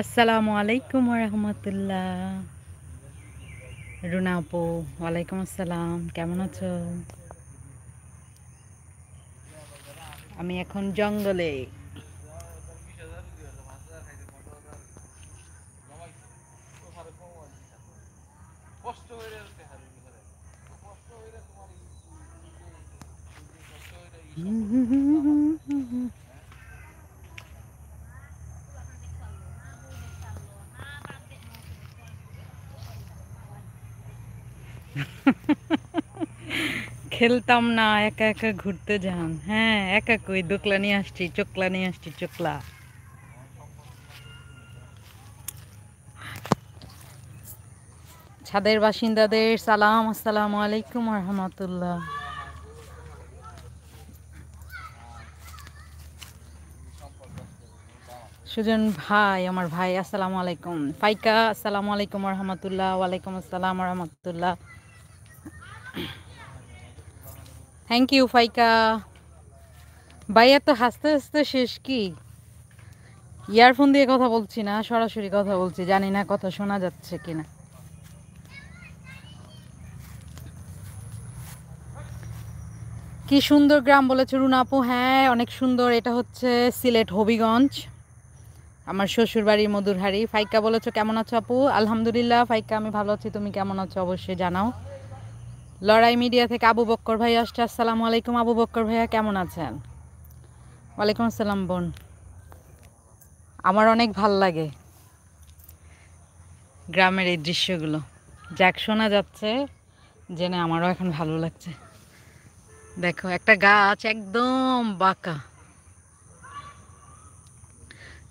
আসসালামু আলাইকুম ওয়া রাহমাতুল্লাহ। রুনা আপু, ওয়ালাইকুম আসসালাম। কেমন আছো? আমি এখন জঙ্গলে। খেলতাম না, একা একা ঘুরতে যান। হ্যাঁ, একা কই, দোকলা নিয়ে আসছি, চোকলা নিয়ে আসছি, চোকলা। ছাদের বাসিন্দাদের সালাম, আসসালামু আলাইকুম ওয়া রাহমাতুল্লাহ। সুজন ভাই, আমার ভাই, আসসালামু আলাইকুম। ফাইকা, আসসালামু আলাইকুম ওয়া রাহমাতুল্লাহ। ওয়ালাইকুম আসসালাম ওয়া রাহমাতুল্লাহ। Thank you Faika. ভাইয়া তো হাসতে হাসতে শেষ কি? ইয়ারফোন দিয়ে কথা বলছি না, সরাসরি কথা বলছি, জানি না কথা শোনা যাচ্ছে কিনা। কি সুন্দর গ্রাম বলেছে রুনা আপু। হ্যাঁ, অনেক সুন্দর। এটা হচ্ছে সিলেট হবিগঞ্জ, আমার শ্বশুর বাড়ির মধুরহারি। ফাইকা বলেছো কেমন আছো আপু? আলহামদুলিল্লাহ ফাইকা, আমি ভালো আছি। তুমি কেমন আছো অবশ্যই জানাও। লড়াই মিডিয়া থেকে আবু বক্কর ভাই আসছে। আসসালামু আলাইকুম আবু বক্কর ভাইয়া, কেমন আছেন? ওয়ালাইকুম আসসালাম বোন। আমার অনেক ভাল লাগে গ্রামের এই দৃশ্যগুলো। যাক, শোনা যাচ্ছে জেনে আমারও এখন ভালো লাগছে। দেখো, একটা গাছ একদম বাঁকা।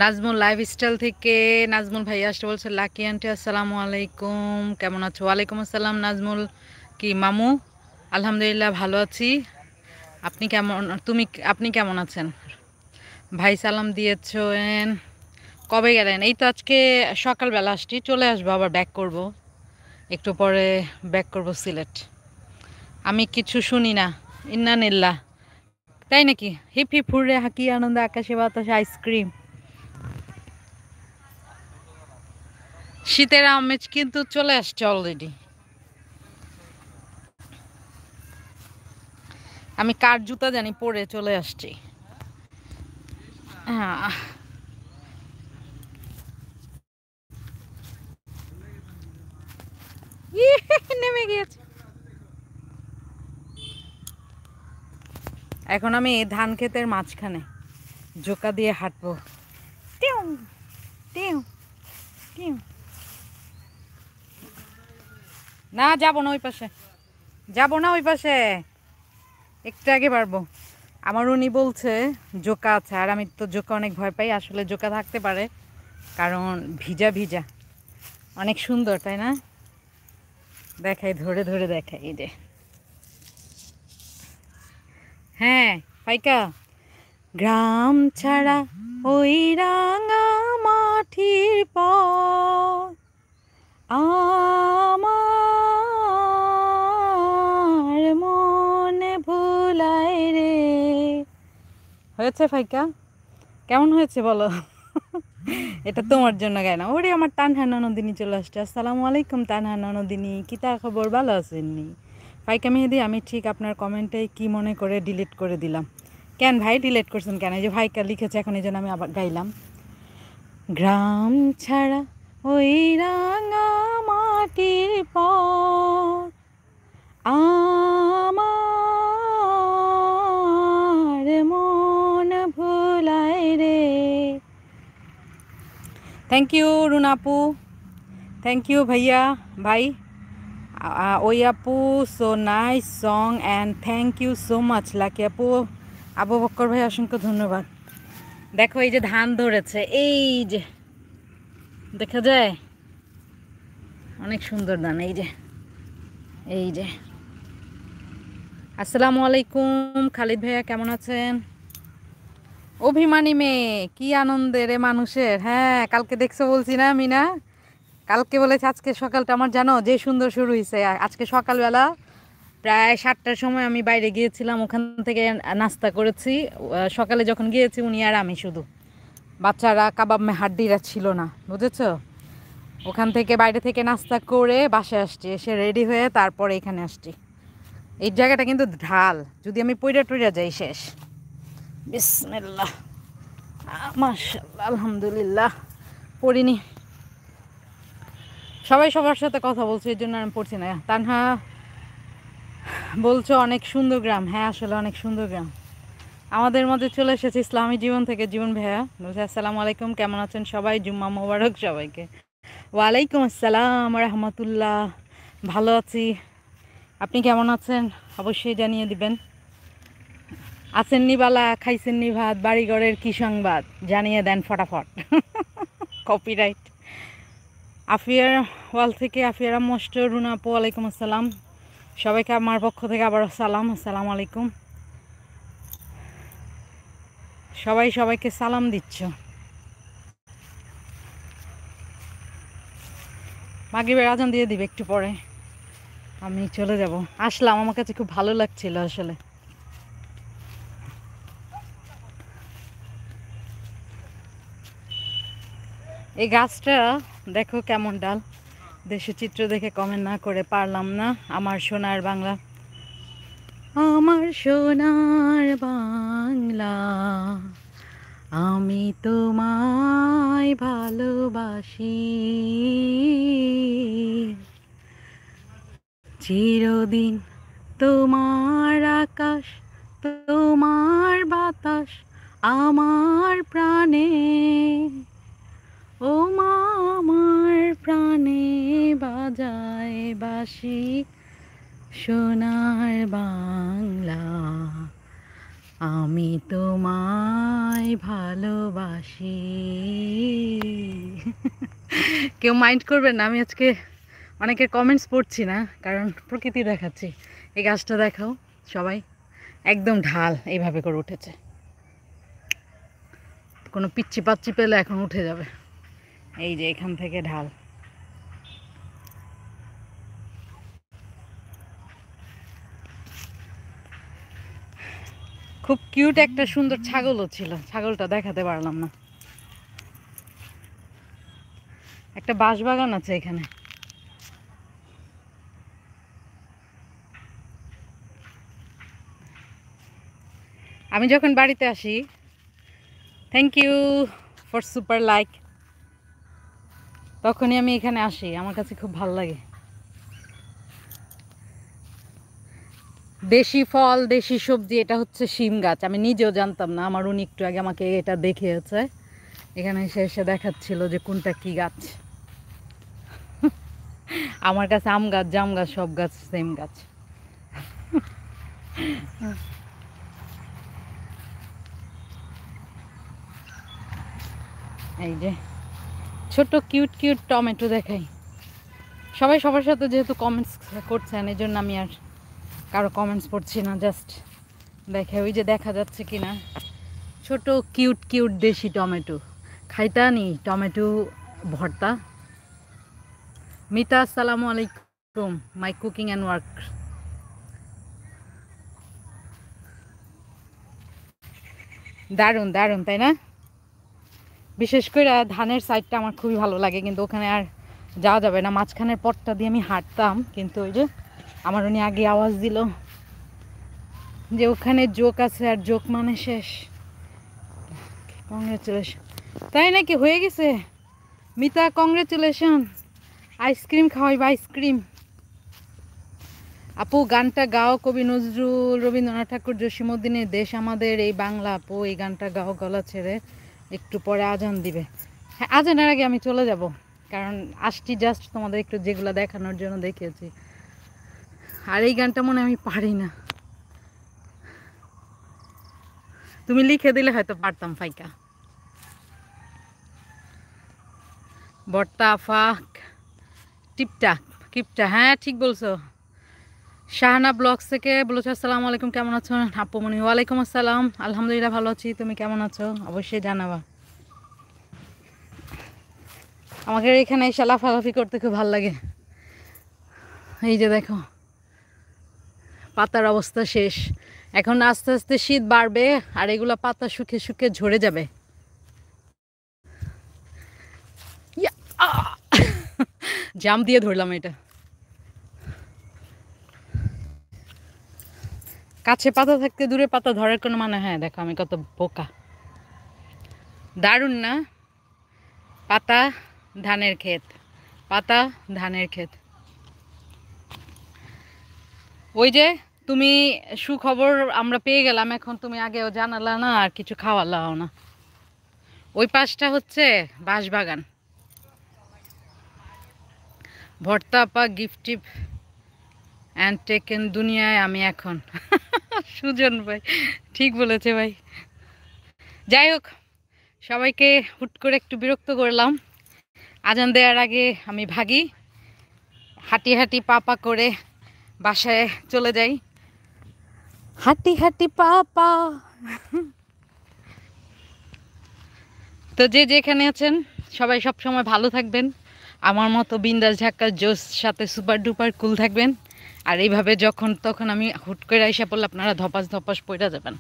নাজমুল লাইফস্টাইল থেকে নাজমুল ভাই আসতে বলছে লাকি আন্টি আসসালামু আলাইকুম, কেমন আছো? ওয়ালাইকুম আসসালাম নাজমুল। কি মামু? আলহামদুলিল্লাহ ভালো আছি। আপনি কেমন? আপনি কেমন আছেন? ভাই সালাম দিয়েছেন। কবে গেলেন? এই তো আজকে সকালবেলা আসছি, চলে আসবো, আবার ব্যাক করব। একটু পরে ব্যাক করব সিলেট। আমি কিছু শুনি না। ইন্নানিল্লাহ। তাই নাকি? হিপ হিপ হুররে, হাকি আনন্দ, আকাশে বাতাসে আইসক্রিম। শীতের আমেজ কিন্তু চলে আসছে অলরেডি। আমি কার জুতা জানি পরে চলে আসছি। আহ, নেমে গিয়েছে। এখন আমি ধান ক্ষেতের মাঝখানে জোকা দিয়ে হাঁটবো। টিউ টিউ টিউ। না, যাবো না ওই পাশে, যাবো না ওই পাশে, একটু আগে পারবো। আমার উনি বলছে জোকা আছে, আর আমি তো জোকা অনেক ভয় পাই। আসলে জোকা থাকতে পারে, কারণ ভিজা ভিজা অনেক সুন্দর, তাই না? দেখাই, ধরে ধরে দেখাই, এই যে। হ্যাঁ ফাইকা, গ্রাম ছাড়া ওই রাঙা মাটির পথ আমার মনে ভুলাই রে। হয়েছে ফাইকা? কেমন হয়েছে বলো? এটা তোমার জন্য গায় না। ওরে আমার তানহা ননদিনী চলে আসছে। আসসালামু আলাইকুম তানহা ননদিনী, কি তা খবর, ভালো আছেননি? ফাইকা মেহেদি, আমি ঠিক আপনার কমেন্টে কি মনে করে ডিলিট করে দিলাম। কেন ভাই ডিলিট করছেন কেন? এই যে ভাইকা লিখেছে এখন, এই জন্য আমি আবার গাইলাম। গ্রাম ছাড়া ওই রাঙা মাটির পথ আমার মন ভুলায় রে। থ্যাংক ইউ রুনাপু, থ্যাংক ইউ ভাইয়া ভাই ওই আপু, so nice song and thank you so much Lucky আপু। আবু বক্কর ভাই অসংখ্য ধন্যবাদ। দেখো এই যে ধান ধরেছে, এই যে দেখা যায় অনেক সুন্দর ধান, এই যে এই যে। আসসালামু আলাইকুম খালিদ ভাইয়া, কেমন আছেন? অভিমানী মেয়ে, কি আনন্দের এ মানুষের। হ্যাঁ কালকে দেখছো বলছি না মিনা, কালকে বলেছে আজকে সকালটা আমার জানো যে সুন্দর শুরু হয়েছে। আজকে সকালবেলা প্রায় 7টার সময় আমি বাইরে গিয়েছিলাম, ওখান থেকে নাস্তা করেছি। সকালে যখন গিয়েছি উনি আর আমি শুধু, বাচ্চারা কাবাব মে হাড্ডিরা ছিল না, বুঝেছো? ওখান থেকে বাইরে থেকে নাস্তা করে বাসায় আসছি, এসে রেডি হয়ে তারপরে এখানে আসছি। এই জায়গাটা কিন্তু ঢাল, যদি আমি পইরা টইরা যাই শেষ। বিসমিল্লাহ, মাশাআল্লাহ, আলহামদুলিল্লাহ। পড়িনি, সবাই সবার সাথে কথা বলছে এই জন্য আমি পড়ছি না। তানহা বলছো অনেক সুন্দর গ্রাম, হ্যাঁ আসলে অনেক সুন্দর গ্রাম। আমাদের মধ্যে চলে এসেছে ইসলামী জীবন থেকে জীবন ভাইয়া, বলছে আসসালামু আলাইকুম, কেমন আছেন সবাই, জুম্মা মোবারক সবাইকে। ওয়ালাইকুম আসসালাম রহমতুল্লাহ, ভালো আছি, আপনি কেমন আছেন অবশ্যই জানিয়ে দিবেন। আছেননি বালা, খাইছেননি ভাত, বাড়িঘরের কি সংবাদ জানিয়ে দেন ফটাফট। কপিরাইট। আফিয়ার ওয়াল থেকে আফিয়ারা মোস্ট রুনাপু, ওয়ালাইকুম আসসালাম, সবাইকে আমার পক্ষ থেকে আবার সালাম, আসসালামু আলাইকুম। সবাই সবাইকে সালাম দিচ্ছ। মাগরিবের আজান দিয়ে দিবে একটু পরে, আমি চলে যাব। আসলাম, আমার কাছে খুব ভালো লাগছিল আসলে। এই গাছটা দেখো কেমন ডাল, দেশের চিত্র দেখে কমেন্ট না করে পারলাম না। আমার সোনার বাংলা, আমার সোনার বাংলা, আমি তোমায় ভালোবাসি, চিরদিন তোমার আকাশ, তোমার বাতাস আমার প্রাণে, ও মা আমার প্রাণে বাজায় বাঁশি, সোনার বাংলা, আমি তোমায় ভালোবাসি। কেউ মাইন্ড করবেন না, আমি আজকে অনেকের কমেন্টস পড়ছি না, কারণ প্রকৃতি দেখাচ্ছি। এই গাছটা দেখাও সবাই, একদম ঢাল এইভাবে করে উঠেছে, কোনো পিচ্ছি পাচ্ছি পেলে এখন উঠে যাবে। এই যে এখান থেকে ঢাল। খুব কিউট একটা সুন্দর ছাগলও ছিল, ছাগলটা দেখাতে পারলাম না। একটা বাঁশবাগান আছে এখানে। আমি যখন বাড়িতে আসি, thank you for super like, তখনই আমি এখানে আসি, আমার কাছে খুব ভালো লাগে। দেশি ফল দেশি সবজি, এটা হচ্ছে শিম গাছ, আমি নিজেও জানতাম না, আমার উনি একটু আগে আমাকে এটা দেখিয়েছে, এখানে এসে এসে দেখাচ্ছিল যে কোনটা কি গাছ। আমার কাছে আম গাছ জাম গাছ সব গাছ সেম গাছ। এই যে ছোট কিউট কিউট টমেটো দেখাই। সবাই সবার সাথে যেহেতু কমেন্টস করছেন, এই জন্য আমি আর কারো কমেন্টস পড়ছি না, জাস্ট দেখে ওই যে দেখা যাচ্ছে কিনা ছোট কিউট কিউট দেশি টমেটো। খাইতা নি টমেটো ভর্তা। মিতা আসসালামু আলাইকুম, মাই কুকিং অ্যান্ড ওয়ার্ক। দারুণ দারুণ তাই না? বিশেষ করে ধানের সাইডটা আমার খুবই ভালো লাগে, কিন্তু ওখানে আর যাওয়া যাবে না। মাঝখানের পথটা দিয়ে আমি হাঁটতাম, কিন্তু ওই যে আমার উনি আগে আওয়াজ দিল যে ওখানে জোক আছে, আর জোক মানে শেষ। কংগ্রেচুলেশন, তাই নাকি? হয়ে গেছে মিতা, কংগ্রেচুলেশন। আইসক্রিম খাওয়াইবা, আইসক্রিম। আপু গানটা গাও, কবি নজরুল, রবীন্দ্রনাথ ঠাকুর, জসীমউদ্দিনের দেশ আমাদের এই বাংলা। আপু এই গানটা গাও, গলা ছেড়ে। একটু পরে আজান দিবে। হ্যাঁ, আজানের আগে আমি চলে যাব, কারণ আসছি জাস্ট তোমাদের একটু যেগুলো দেখানোর জন্য দেখিয়েছি। আর এই গানটা মনে আমি পারি না, তুমি লিখে দিলে হয়তো পারতাম। ফাইকা বর্তা ফাক টিপটা কিপটা, হ্যাঁ ঠিক বলছো। শাহানা ব্লগস থেকে বলেছো আসসালামু আলাইকুম, কেমন আছো আপুমনি? ওয়ালাইকুম আসসালাম, আলহামদুলিল্লাহ ভালো আছি, তুমি কেমন আছো অবশ্যই জানাবা। আমাকে এখানে এসে লাফালাফি করতে খুব ভালো লাগে। এই যে দেখো পাতার অবস্থা শেষ, এখন আস্তে আস্তে শীত বাড়বে, আর এগুলো পাতা শুকিয়ে শুকিয়ে ঝরে যাবে। জাম দিয়ে ধরলাম এটা। কাছে পাতা থাকতে দূরে পাতা ধরার কোনো মানে? হ্যাঁ দেখো আমি কত বোকা। দারুণ না? পাতা ধানের ক্ষেত, পাতা ধানের ক্ষেত। ওই যে তুমি সুখবর আমরা পেয়ে গেলাম, এখন তুমি আগেও জানালা না আর কিছু খাওয়ালাও না। ওই পাশটা হচ্ছে বাঁশবাগান। ভর্তা পা গিফটিভ অ্যান্ড টেকেন দুনিয়ায় আমি এখন। সুজন ভাই ঠিক বলেছে ভাই। যাই হোক, সবাইকে হুট করে একটু বিরক্ত করলাম। আজান দেওয়ার আগে আমি ভাগি, হাঁটি হাঁটি পা পা করে বাসায় চলে যাই। হাঁটি হাঁটি পা পা। তো যে যেখানে আছেন সবাই সব সময় ভালো থাকবেন, আমার মতো বিন্দাস ঝাক্কার জোস সাথে সুপার ডুপার কুল থাকবেন। আর এইভাবে যখন তখন আমি হুট করে আইসা পড়লে আপনারা ধপাস ধপাস পড়ে যাবেন।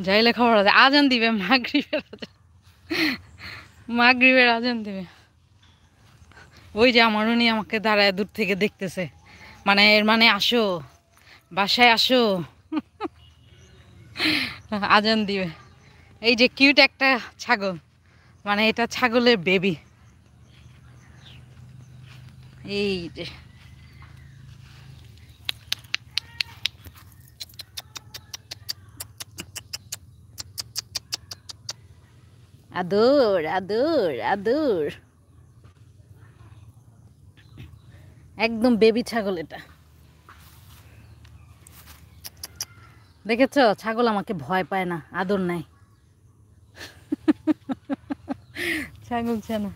যাইলে খবর আছে আজান দিবে, মাগরিবের আজান, মাগরিবের আজান দিবে। ওই যে আমার উনি আমাকে দাঁড়ায় দূর থেকে দেখতেছে, মানে এর মানে আসো বাসায় আসো, আজান দিবে। এই যে কিউট একটা ছাগল, মানে এটা ছাগলের বেবি। এই যে আদর আদর আদর, একদম বেবি ছাগল এটা। দেখেছ ছাগল আমাকে ভয় পায় না, আদর নাই। ছাগল ছানা।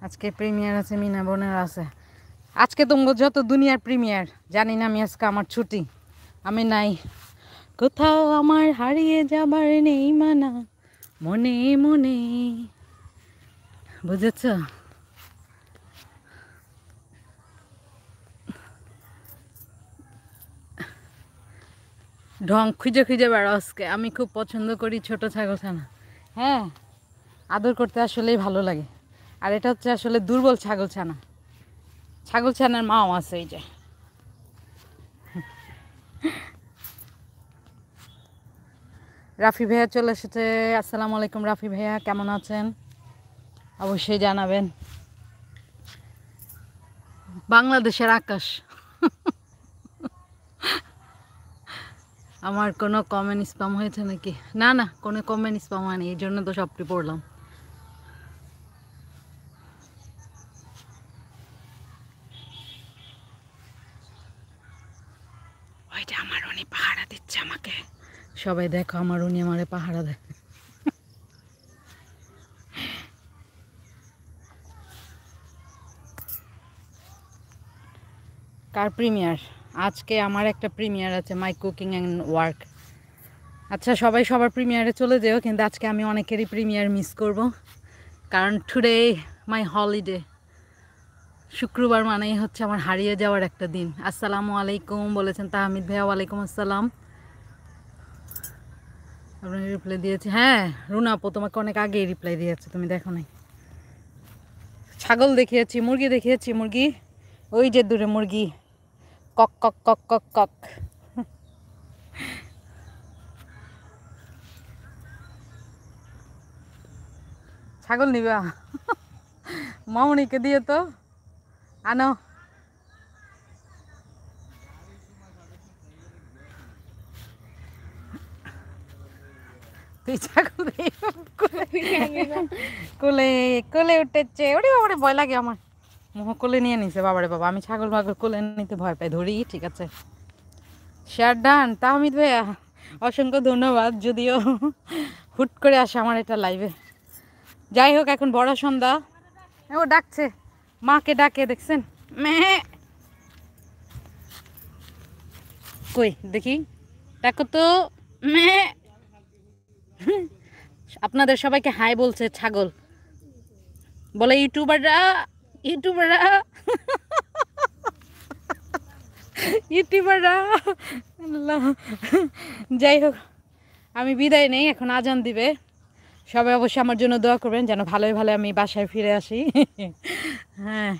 আজকে প্রিমিয়ার আছে, মিনা বোনের আছে আজকে। তোমার যত দুনিয়ার প্রিমিয়ার জানি না, আমি আজকে আমার ছুটি, আমি নাই কোথাও, আমার হারিয়ে যাবার নেই মানা মনে মনে, বুঝেছ? ঢং খুঁজে খুঁজে বেড়াও আজকে। আমি খুব পছন্দ করি ছোট ছাগল ছানা। হ্যাঁ আদর করতে আসলেই ভালো লাগে। আর এটা হচ্ছে আসলে দুর্বল ছাগল ছানা, ছাগল ছানার মাও আছে এই যে। রাফি ভাইয়া চলে এসেছে, আসসালামু আলাইকুম রাফি ভাইয়া, কেমন আছেন অবশ্যই জানাবেন। বাংলাদেশের আকাশ। আমার কোনো কমেন্ট স্প্যাম হয়েছে নাকি? না না, কোনো কমেন্ট স্প্যাম হয়নি, এই জন্য তো সবটি পড়লাম। ওইটা আমার উনি পাহারা দিচ্ছে আমাকে, সবাই দেখো আমার উনি আমারে পাহারা দেয়। কার প্রিমিয়ার? আজকে আমার একটা প্রিমিয়ার আছে, মাই কুকিং অ্যান্ড ওয়ার্ক। আচ্ছা সবাই সবার প্রিমিয়ারে চলে যেও, কিন্তু আজকে আমি অনেকেরই প্রিমিয়ার মিস করব, কারণ টুডে মাই হলিডে। শুক্রবার মানেই হচ্ছে আমার হারিয়ে যাওয়ার একটা দিন। আসসালামু আলাইকুম বলেছেন তাহমিদ ভাইয়া। ওয়ালাইকুম আসসালাম। আপনাকে রিপ্লাই দিয়েছি। হ্যাঁ রুনা আপু তোমাকে অনেক আগেই রিপ্লাই দিয়েছে, তুমি দেখো নাই। ছাগল দেখিয়েছি, মুরগি দেখিয়েছি, মুরগি ওই যে দূরে মুরগি কক কক কক কক কক। ছাগল নিবা? মামুনিকে দিয়ে তো আনো। তুই ছাগল কোলে কোলে উঠেছে। ওরে বাবারে ভয় লাগে আমার। মোহ কোলে নিয়ে নিছে। বাবারে বাবা, আমি ছাগল বাগল কোলে নিতে ভয় পাই। ধরি ঠিক আছে। শেয়ার ডান তাহমিদ ভাইয়া, অসংখ্য ধন্যবাদ। যদিও হুট করে আসে আমার এটা লাইভে। যাই হোক, এখন বড় সন্ধ্যা। ও ডাকছে, মাকে ডাকে, দেখছেন? মেয়ে কই দেখি, ডাকো তো। মেয়ে আপনাদের সবাইকে হাই বলছে ছাগল। বলে ইউটিউবাররা, ইউটিউবাররা, ইউটিউবাররা। আল্লাহ। যাই হোক, আমি বিদায় নেই, এখন আজান দিবে। সবাই অবশ্যই আমার জন্য দোয়া করবেন যেন ভালোই ভালো আমি বাসায় ফিরে আসি। হ্যাঁ,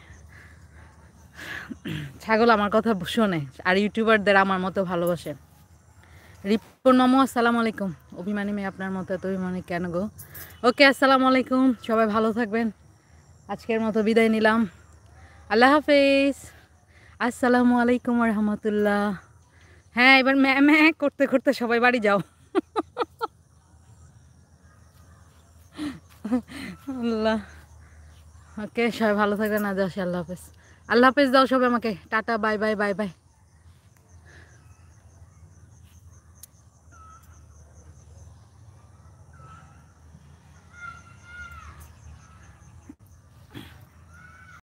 ছাগল আমার কথা শোনে আর ইউটিউবারদের আমার মতো ভালোবাসে। রিপন মামু আসসালামু আলাইকুম। অভিমানী মেয়ে আপনার মতো এত অভিমানী কেন গো? ওকে, আসসালামু আলাইকুম, সবাই ভালো থাকবেন। আজকের মতো বিদায় নিলাম। আল্লাহ হাফেজ। আসসালামু আলাইকুম রহমতুল্লাহ। হ্যাঁ, এবার ম্যা ম্যা করতে করতে সবাই বাড়ি যাও। আল্লাহ। ওকে, সবাই ভালো থাকবেন। আজ আসি, আল্লাহ হাফেজ। আল্লাহ হাফেজ দাও সবাই আমাকে। Tata, bye bye bye bye.